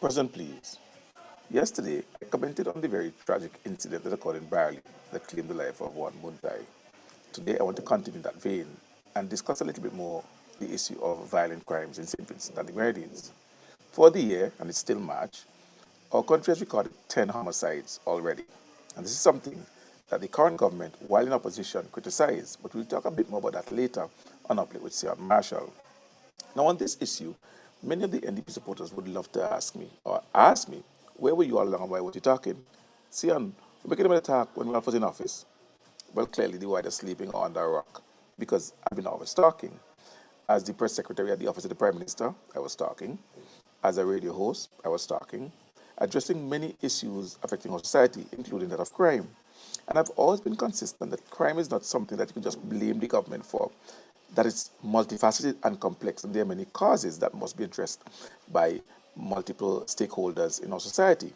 Present, please. Yesterday, I commented on the very tragic incident that occurred in Barley that claimed the life of one Muntai. Today, I want to continue that vein and discuss a little bit more the issue of violent crimes in St. Vincent and the Grenadines. For the year, and it's still March, our country has recorded 10 homicides already. And this is something that the current government, while in opposition, criticized, but we'll talk a bit more about that later on Uplift with Sion Marshall. Now, on this issue, many of the NDP supporters would love to ask me, or ask me, where were you all along and why were you talking? Sion, we're making an attack when Ralph was in office. Well, clearly they were either sleeping or under a rock, because I've been always talking. As the press secretary at the office of the Prime Minister, I was talking. As a radio host, I was talking, addressing many issues affecting our society, including that of crime. And I've always been consistent that crime is not something that you can just blame the government for, that it's multifaceted and complex, and there are many causes that must be addressed by multiple stakeholders in our society.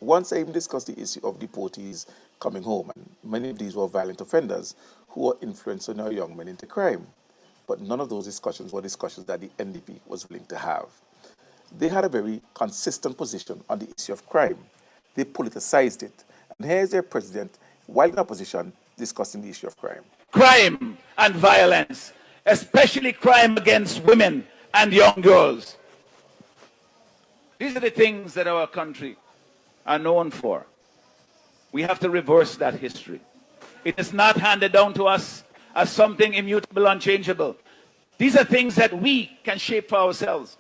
Once I even discussed the issue of deportees coming home, and many of these were violent offenders who were influencing our young men into crime. But none of those discussions were discussions that the NDP was willing to have. They had a very consistent position on the issue of crime. They politicized it. And here's their president, while in opposition, discussing the issue of crime. Crime and violence, especially crime against women and young girls. These are the things that our country are known for. We have to reverse that history. It is not handed down to us as something immutable, unchangeable. These are things that we can shape for ourselves.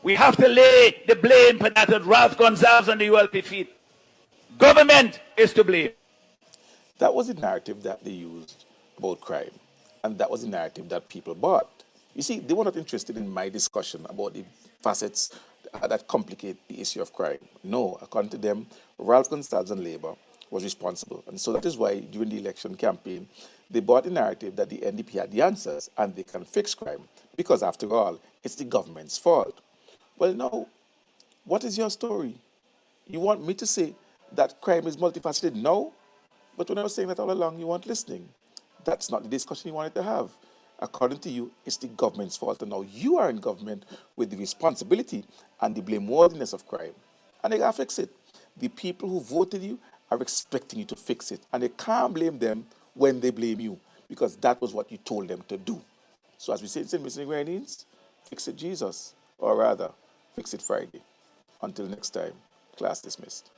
We have to lay the blame for that at Ralph Gonsalves and the ULP feet. Government is to blame. That was the narrative that they used about crime. And that was the narrative that people bought. You see, they were not interested in my discussion about the facets that complicate the issue of crime. No, according to them, Ralph Gonsalves and Labour was responsible. And so that is why during the election campaign, they bought the narrative that the NDP had the answers and they can fix crime. Because after all, it's the government's fault. Well, no. What is your story? You want me to say that crime is multifaceted? No. But when I was saying that all along, you weren't listening. That's not the discussion you wanted to have. According to you, it's the government's fault. And now you are in government with the responsibility and the blameworthiness of crime. And they got to fix it. The people who voted you are expecting you to fix it. And they can't blame them when they blame you, because that was what you told them to do. So as we say in St. Vincent and Grenadines, fix it Jesus, or rather, fix it Friday. Until next time, class dismissed.